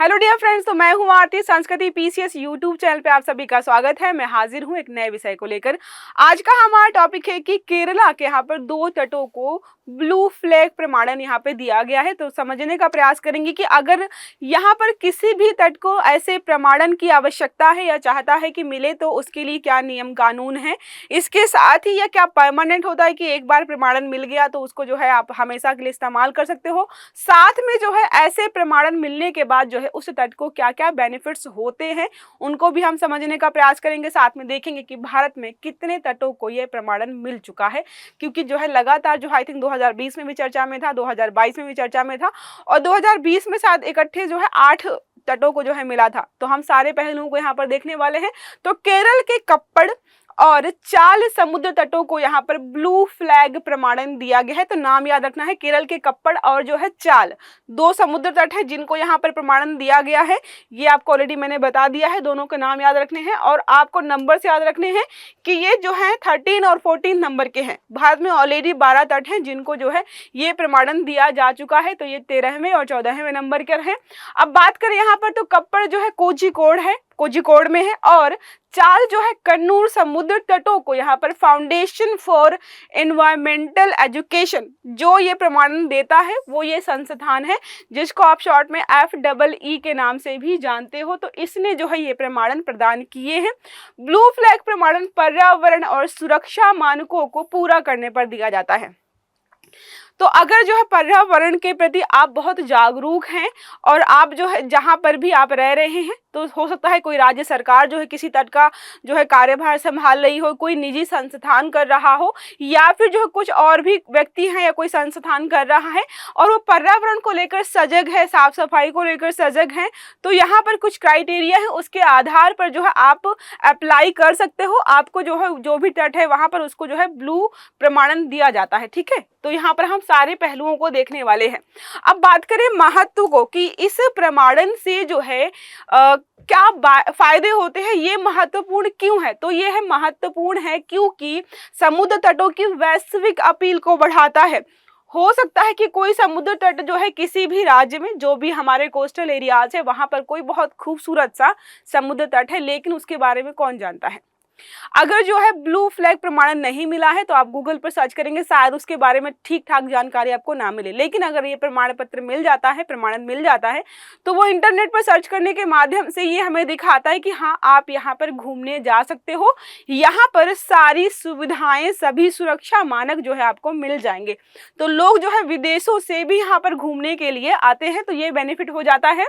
Hello dear friends, तो मैं हूं आरती। संस्कृति पीसीएस यूट्यूब चैनल पे आप सभी का स्वागत है। मैं हाजिर हूं एक नए विषय को लेकर। आज का हमारा टॉपिक है कि केरला के यहाँ पर दो तटों को ब्लू फ्लैग प्रमाणन यहाँ पे दिया गया है। तो समझने का प्रयास करेंगे कि अगर यहाँ पर किसी भी तट को ऐसे प्रमाणन की आवश्यकता है या चाहता है कि मिले तो उसके लिए क्या नियम कानून है। इसके साथ ही यह क्या परमानेंट होता है कि एक बार प्रमाणन मिल गया तो उसको जो है आप हमेशा के लिए इस्तेमाल कर सकते हो। साथ में जो है ऐसे प्रमाणन मिलने के बाद जो है उस तट को क्या क्या बेनिफिट्स होते हैं उनको भी हम समझने का प्रयास करेंगे। साथ में देखेंगे कि भारत में कितने तटों को यह प्रमाणन मिल चुका है, क्योंकि जो है लगातार जो आई थिंक 2020 में भी चर्चा में था, 2022 में भी चर्चा में था और 2020 में शायद इकट्ठे जो है 8 तटों को जो है मिला था। तो हम सारे पहलुओं को यहाँ पर देखने वाले हैं। तो केरल के कप्पड़ और चाल समुद्र तटों को यहाँ पर ब्लू फ्लैग प्रमाणन दिया गया है। तो नाम याद रखना है, केरल के कप्पड़ और जो है चाल, दो समुद्र तट है जिनको यहाँ पर प्रमाणन दिया गया है। ये आपको ऑलरेडी मैंने बता दिया है, दोनों के नाम याद रखने हैं और आपको नंबर से याद रखने हैं कि ये जो है 13 और 14 नंबर के हैं। भारत में ऑलरेडी 12 तट हैं जिनको जो है ये प्रमाणन दिया जा चुका है, तो ये 13वें और 14वें नंबर के हैं। अब बात करें यहाँ पर तो कप्पड़ जो है कोझिकोड में है और चाल जो है कन्नूर समुद्र तटों को यहाँ पर फाउंडेशन फॉर एनवायरमेंटल एजुकेशन जो ये प्रमाणन देता है वो ये संस्थान है जिसको आप शॉर्ट में FEE के नाम से भी जानते हो। तो इसने जो है ये प्रमाणन प्रदान किए हैं। ब्लू फ्लैग प्रमाणन पर्यावरण और सुरक्षा मानकों को पूरा करने पर दिया जाता है। तो अगर जो है पर्यावरण के प्रति आप बहुत जागरूक हैं और आप जो है जहाँ पर भी आप रह रहे हैं, तो हो सकता है कोई राज्य सरकार जो है किसी तट का जो है कार्यभार संभाल रही हो, कोई निजी संस्थान कर रहा हो या फिर जो है कुछ और भी व्यक्ति हैं या कोई संस्थान कर रहा है और वो पर्यावरण को लेकर सजग है, साफ सफाई को लेकर सजग है, तो यहाँ पर कुछ क्राइटेरिया है, उसके आधार पर जो है आप अप्लाई कर सकते हो। आपको जो है जो भी तट है वहाँ पर उसको जो है ब्लू प्रमाणन दिया जाता है। ठीक है, तो यहाँ पर हम सारे पहलुओं को देखने वाले हैं। अब बात करें महत्व को कि इस प्रमाणन से जो है क्या फायदे होते हैं, ये महत्वपूर्ण क्यों है। तो ये है महत्वपूर्ण है क्योंकि समुद्र तटों की वैश्विक अपील को बढ़ाता है। हो सकता है कि कोई समुद्र तट जो है किसी भी राज्य में, जो भी हमारे कोस्टल एरियाज है वहां पर कोई बहुत खूबसूरत सा समुद्र तट है, लेकिन उसके बारे में कौन जानता है। अगर जो है ब्लू फ्लैग प्रमाणन नहीं मिला है तो आप गूगल पर सर्च करेंगे, शायद उसके बारे में ठीक ठाक जानकारी आपको ना मिले। लेकिन अगर ये प्रमाण पत्र मिल जाता है, प्रमाणन मिल जाता है, तो वो इंटरनेट पर सर्च करने के माध्यम से ये हमें दिखाता है कि हाँ आप यहाँ पर घूमने जा सकते हो, यहाँ पर सारी सुविधाएं, सभी सुरक्षा मानक जो है आपको मिल जाएंगे। तो लोग जो है विदेशों से भी यहाँ पर घूमने के लिए आते हैं, तो ये बेनिफिट हो जाता है।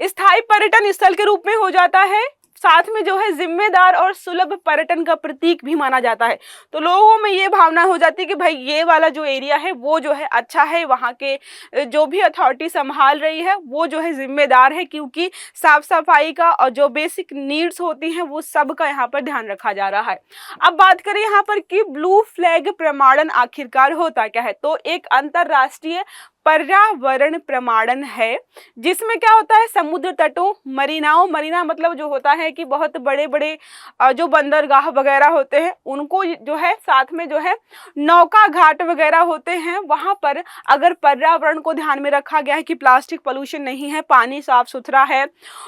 स्थायी पर्यटन स्थल के रूप में हो जाता है, साथ में जो है जिम्मेदार और सुलभ पर्यटन का प्रतीक भी माना जाता है। तो लोगों में ये भावना हो जाती है कि भाई ये वाला जो एरिया है वो जो है अच्छा है, वहाँ के जो भी अथॉरिटी संभाल रही है वो जो है जिम्मेदार है, क्योंकि साफ सफाई का और जो बेसिक नीड्स होती हैं वो सब का यहाँ पर ध्यान रखा जा रहा है। अब बात करें यहाँ पर कि ब्लू फ्लैग प्रमाणन आखिरकार होता क्या है। तो एक अंतरराष्ट्रीय पर्यावरण प्रमाणन है जिसमें क्या होता है, समुद्र तटों, मरीना मतलब जो होता है कि बहुत बड़े बड़े जो बंदरगाह वगैरह होते हैं उनको जो है, साथ में जो है नौका घाट वगैरह होते हैं, वहां पर अगर पर्यावरण को ध्यान में रखा गया है कि प्लास्टिक पोल्यूशन नहीं है, पानी साफ सुथरा है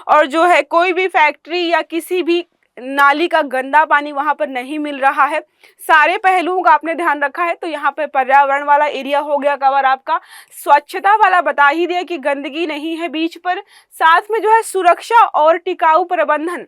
और जो है कोई भी फैक्ट्री या किसी भी नाली का गंदा पानी वहां पर नहीं मिल रहा है, सारे पहलुओं का आपने ध्यान रखा है, तो यहाँ पे पर्यावरण वाला एरिया हो गया कवर आपका। स्वच्छता वाला बता ही दिया कि गंदगी नहीं है बीच पर, साथ में जो है सुरक्षा और टिकाऊ प्रबंधन।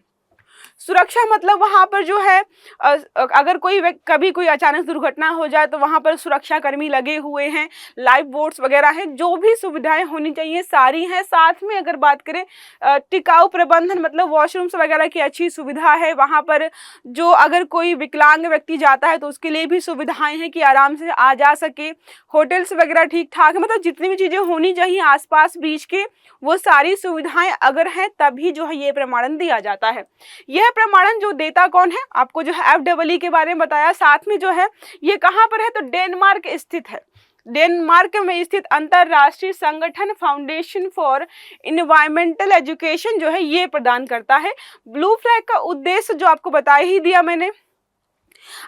सुरक्षा मतलब वहां पर जो है अगर कभी कोई अचानक दुर्घटना हो जाए तो वहां पर सुरक्षा कर्मी लगे हुए हैं, लाइफ बोट्स वगैरह हैं, जो भी सुविधाएं होनी चाहिए सारी हैं। साथ में अगर बात करें टिकाऊ प्रबंधन मतलब वॉशरूम्स वगैरह की अच्छी सुविधा है वहां पर, जो अगर कोई विकलांग व्यक्ति जाता है तो उसके लिए भी सुविधाएं हैं कि आराम से आ जा सके, होटल्स वगैरह ठीक ठाक है, मतलब जितनी भी चीजें होनी चाहिए आसपास बीच के वो सारी सुविधाएं अगर हैं तभी जो है ये प्रमाणन दिया जाता है। यह प्रमाणन जो देता कौन है, आपको जो है FEE के बारे में बताया। साथ में जो है ये कहाँ पर है, तो डेनमार्क स्थित है। डेनमार्क में स्थित अंतरराष्ट्रीय संगठन फाउंडेशन फॉर एनवायरमेंटल एजुकेशन जो है ये प्रदान करता है। ब्लू फ्लैग का उद्देश्य जो आपको बता ही दिया मैंने,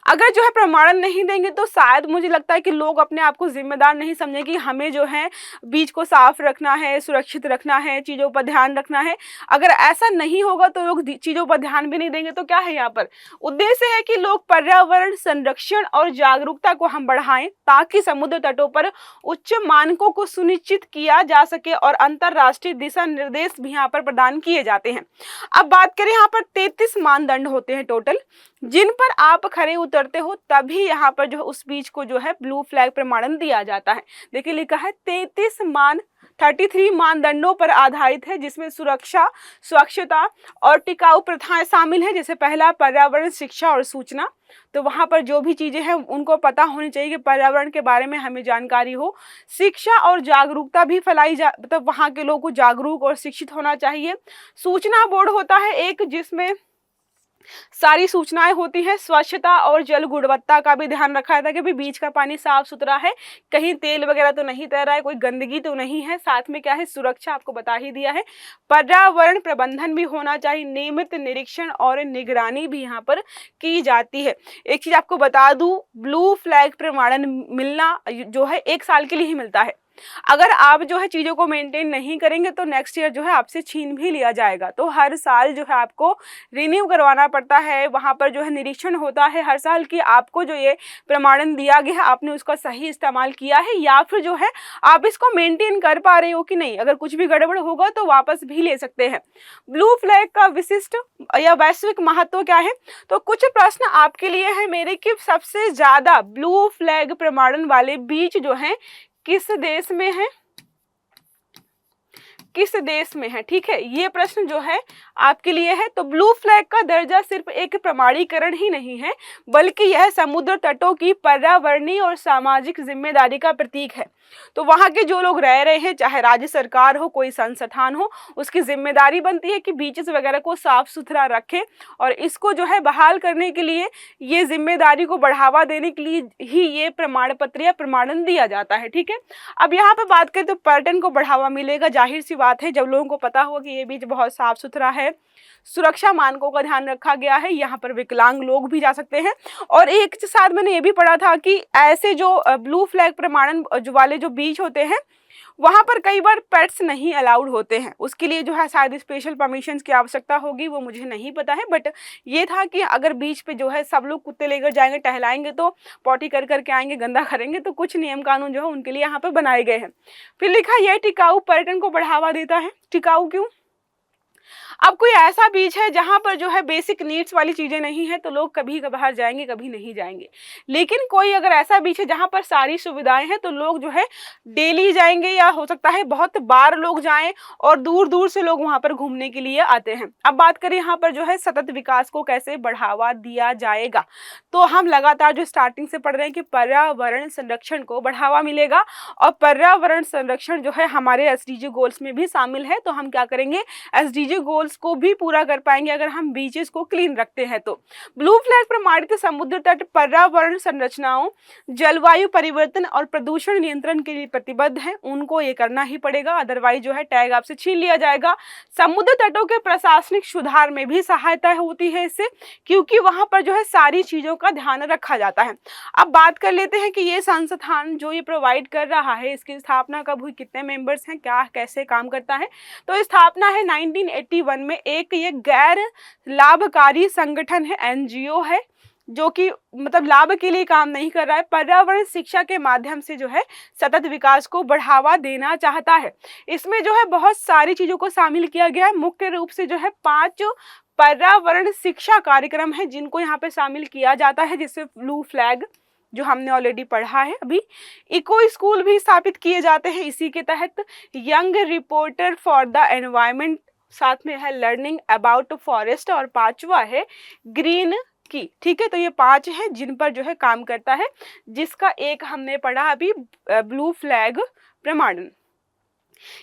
अगर जो है प्रमाणन नहीं देंगे तो शायद मुझे लगता है कि लोग अपने आप को जिम्मेदार नहीं समझेंगे कि हमें जो है बीच को साफ रखना है, सुरक्षित रखना है, चीज़ों पर ध्यान रखना है। अगर ऐसा नहीं होगा तो लोग चीज़ों पर ध्यान भी नहीं देंगे। तो क्या है यहाँ पर उद्देश्य है कि लोग पर्यावरण संरक्षण और जागरूकता को हम बढ़ाएं ताकि समुद्र तटों पर उच्च मानकों को सुनिश्चित किया जा सके और अंतरराष्ट्रीय दिशा निर्देश भी यहाँ पर प्रदान किए जाते हैं। अब बात करें, यहाँ पर 33 मानदंड होते हैं टोटल, जिन पर आप खरे उतरते हो तभी यहाँ पर जो उस बीच को जो है ब्लू फ्लैग प्रमाणन दिया जाता है। देखिए लिखा है 33 मानदंडों पर आधारित है, जिसमें सुरक्षा, स्वच्छता और टिकाऊ प्रथाएं शामिल है। जैसे पहला पर्यावरण शिक्षा और सूचना, तो वहां पर जो भी चीजें हैं उनको पता होनी चाहिए कि पर्यावरण के बारे में हमें जानकारी हो। शिक्षा और जागरूकता भी फैलाई जा, मतलब वहां के लोगों को जागरूक और शिक्षित होना चाहिए। सूचना बोर्ड होता है एक, जिसमें सारी सूचनाएं होती हैं। स्वच्छता और जल गुणवत्ता का भी ध्यान रखा जाता है कि भाई बीच का पानी साफ सुथरा है, कहीं तेल वगैरह तो नहीं तैर रहा है, कोई गंदगी तो नहीं है। साथ में क्या है, सुरक्षा आपको बता ही दिया है। पर्यावरण प्रबंधन भी होना चाहिए, नियमित निरीक्षण और निगरानी भी यहाँ पर की जाती है। एक चीज आपको बता दूं, ब्लू फ्लैग प्रमाणन मिलना जो है 1 साल के लिए ही मिलता है। अगर आप जो है चीज़ों को मेंटेन नहीं करेंगे तो नेक्स्ट ईयर जो है आपसे छीन भी लिया जाएगा। तो हर साल जो है आपको रिन्यू करवाना पड़ता है। वहाँ पर जो है निरीक्षण होता है हर साल कि आपको जो ये प्रमाणन दिया गया है आपने उसका सही इस्तेमाल किया है या फिर जो है आप इसको मेंटेन कर पा रहे हो कि नहीं। अगर कुछ भी गड़बड़ होगा तो वापस भी ले सकते हैं। ब्लू फ्लैग का विशिष्ट या वैश्विक महत्व क्या है, तो कुछ प्रश्न आपके लिए है मेरे कि सबसे ज्यादा ब्लू फ्लैग प्रमाणन वाले बीच जो है किस देश में है, किस देश में है, ठीक है, ये प्रश्न जो है आपके लिए है। तो ब्लू फ्लैग का दर्जा सिर्फ एक प्रमाणीकरण ही नहीं है, बल्कि यह समुद्र तटों की पर्यावरणीय और सामाजिक जिम्मेदारी का प्रतीक है। तो वहाँ के जो लोग रह रहे हैं, चाहे राज्य सरकार हो, कोई संस्थान हो, उसकी जिम्मेदारी बनती है कि बीचेस वगैरह को साफ सुथरा रखे और इसको जो है बहाल करने के लिए, ये जिम्मेदारी को बढ़ावा देने के लिए ही ये प्रमाण पत्र या प्रमाणन दिया जाता है, ठीक है। अब यहाँ पे बात करें तो पर्यटन को बढ़ावा मिलेगा, जाहिर सी बात है। जब लोगों को पता होगा कि ये बीच बहुत साफ सुथरा है, सुरक्षा मानकों का ध्यान रखा गया है, यहाँ पर विकलांग लोग भी जा सकते हैं। और एक साथ मैंने ये भी पढ़ा था कि ऐसे जो ब्लू फ्लैग प्रमाणन जो वाले जो बीच होते हैं वहाँ पर कई बार पेट्स नहीं अलाउड होते हैं। उसके लिए जो है शायद स्पेशल परमिशंस की आवश्यकता होगी, वो मुझे नहीं पता है। बट ये था कि अगर बीच पे जो है सब लोग कुत्ते लेकर जाएंगे, टहलाएंगे तो पॉटी कर करके आएंगे, गंदा करेंगे, तो कुछ नियम कानून जो है उनके लिए यहाँ पर बनाए गए हैं। फिर लिखा यह टिकाऊ पर्यटन को बढ़ावा देता है। टिकाऊ क्यों? अब कोई ऐसा बीच है जहाँ पर जो है बेसिक नीड्स वाली चीज़ें नहीं है तो लोग कभी कभार जाएंगे, कभी नहीं जाएंगे। लेकिन कोई अगर ऐसा बीच है जहाँ पर सारी सुविधाएं हैं तो लोग जो है डेली जाएंगे, या हो सकता है बहुत बार लोग जाएं और दूर दूर से लोग वहाँ पर घूमने के लिए आते हैं। अब बात करें यहाँ पर जो है सतत विकास को कैसे बढ़ावा दिया जाएगा, तो हम लगातार जो स्टार्टिंग से पढ़ रहे हैं कि पर्यावरण संरक्षण को बढ़ावा मिलेगा और पर्यावरण संरक्षण जो है हमारे SDG गोल्स में भी शामिल है। तो हम क्या करेंगे, SDG गोल्स को भी पूरा कर पाएंगे अगर हम बीचेस को क्लीन रखते हैं। तो ब्लू फ्लैग प्रमाणित समुद्र तट पर्यावरण संरचनाओं, जलवायु परिवर्तन और प्रदूषण नियंत्रण के लिए प्रतिबद्ध है। उनको ये करना ही पड़ेगा, अदरवाइज जो है टैग आपसे छीन लिया जाएगा। समुद्र तटों के प्रशासनिक सुधार में भी सहायता होती है इससे, क्योंकि वहां पर जो है सारी चीजों का ध्यान रखा जाता है। अब बात कर लेते हैं कि ये संस्थान जो ये प्रोवाइड कर रहा है, इसकी स्थापना कब हुई, कितने मेंबर्स हैं, क्या कैसे काम करता है। तो स्थापना है 1981 में। एक ये गैर लाभकारी संगठन है, NGO है, जो कि मतलब लाभ के लिए काम नहीं कर रहा है, पर्यावरण शिक्षा के माध्यम से जो है सतत विकास को बढ़ावा देना चाहता है। इसमें जो है बहुत सारी चीजों को शामिल किया गया है। मुख्य रूप से जो है 5 पर्यावरण शिक्षा कार्यक्रम है जिनको यहाँ पे शामिल किया जाता है, जिससे ब्लू फ्लैग जो हमने ऑलरेडी पढ़ा है अभी। इको स्कूल भी स्थापित किए जाते हैं इसी के तहत। Young reporter for the environment, साथ में है लर्निंग अबाउट फॉरेस्ट, और 5वां है ग्रीन की, ठीक है। तो ये 5 है जिन पर जो है काम करता है, जिसका एक हमने पढ़ा अभी ब्लू फ्लैग प्रमाणन।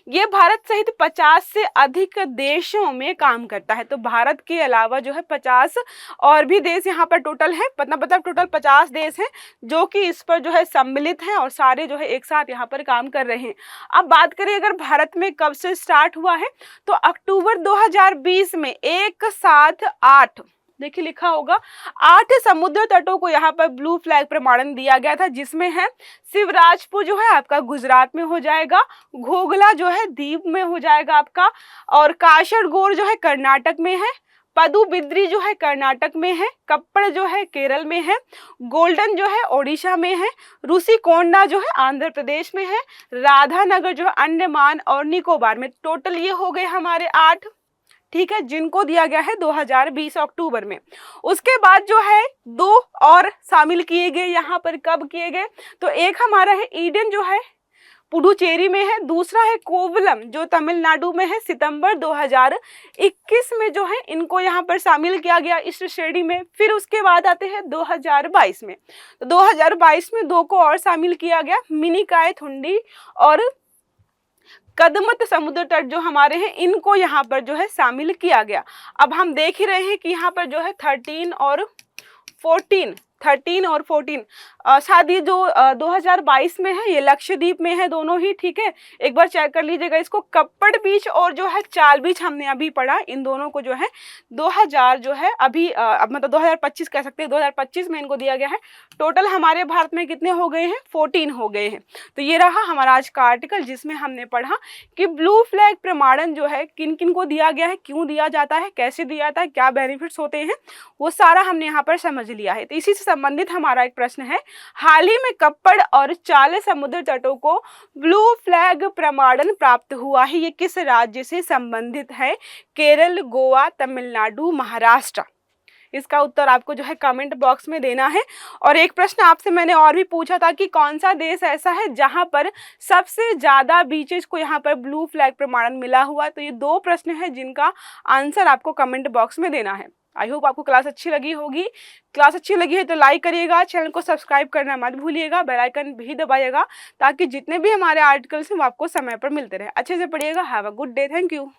ये भारत सहित 50 से अधिक देशों में काम करता है। तो भारत के अलावा जो है 50 और भी देश यहाँ पर टोटल है, मतलब टोटल 50 देश हैं जो कि इस पर जो है सम्मिलित हैं और सारे जो है एक साथ यहाँ पर काम कर रहे हैं। अब बात करें अगर भारत में कब से स्टार्ट हुआ है, तो अक्टूबर 2020 में एक साथ 8 देखिए लिखा होगा 8 समुद्र तटों को यहाँ पर ब्लू फ्लैग प्रमाणन दिया गया था, जिसमें है शिवराजपुर जो है आपका गुजरात में हो जाएगा, घोघला जो है दीव में हो जाएगा आपका, और काशरगोर जो है कर्नाटक में है, पदुबिद्री जो है कर्नाटक में है, कप्पड़ जो है केरल में है, गोल्डन जो है ओडिशा में है, रूसीकोंडा जो है आंध्र प्रदेश में है, राधानगर जो है अंडमान और निकोबार में। टोटल ये हो गए हमारे 8, ठीक है, जिनको दिया गया है 2020 अक्टूबर में। उसके बाद जो है 2 और शामिल किए गए यहाँ पर, कब किए गए, तो एक हमारा है ईडन जो है पुडुचेरी में है, दूसरा है कोवलम जो तमिलनाडु में है, सितंबर 2021 में जो है इनको यहाँ पर शामिल किया गया इस श्रेणी में। फिर उसके बाद आते हैं 2022 में, तो 2022 में 2 को और शामिल किया गया, मिनिकाय थुंडी और कदमत समुद्र तट जो हमारे हैं, इनको यहाँ पर जो है शामिल किया गया। अब हम देख ही रहे हैं कि यहाँ पर जो है 13 और 14 शायद ये जो 2022 में है ये लक्षद्वीप में है दोनों ही, ठीक है, एक बार चेक कर लीजिएगा इसको। कप्पड़ बीच और जो है चाल बीच हमने अभी पढ़ा, इन दोनों को जो है 2000 जो है अभी मतलब 2025 कह सकते हैं, 2025 में इनको दिया गया है। टोटल हमारे भारत में कितने हो गए हैं, 14 हो गए हैं। तो ये रहा हमारा आज का आर्टिकल, जिसमें हमने पढ़ा कि ब्लू फ्लैग प्रमाणन जो है किन किन को दिया गया है, क्यों दिया जाता है, कैसे दिया जाता है, क्या बेनिफिट्स होते हैं, वो सारा हमने यहाँ पर समझ लिया है। तो इसी से संबंधित हमारा एक प्रश्न है, हाल ही में कप्पड़ और चाले समुद्र तटों को ब्लू फ्लैग प्रमाणन प्राप्त हुआ है, ये किस राज्य से संबंधित है, केरल, गोवा, तमिलनाडु, महाराष्ट्र। इसका उत्तर आपको जो है कमेंट बॉक्स में देना है। और एक प्रश्न आपसे मैंने और भी पूछा था कि कौन सा देश ऐसा है जहां पर सबसे ज़्यादा बीचेस को यहाँ पर ब्लू फ्लैग प्रमाणन मिला हुआ, तो ये 2 प्रश्न हैं जिनका आंसर आपको कमेंट बॉक्स में देना है। आई होप आपको क्लास अच्छी लगी होगी। क्लास अच्छी लगी है तो लाइक करिएगा, चैनल को सब्सक्राइब करना मत भूलिएगा, बेल आइकन भी दबाइएगा ताकि जितने भी हमारे आर्टिकल्स हैं वो आपको समय पर मिलते रहे। अच्छे से पढ़िएगा। Have a good day. Thank you.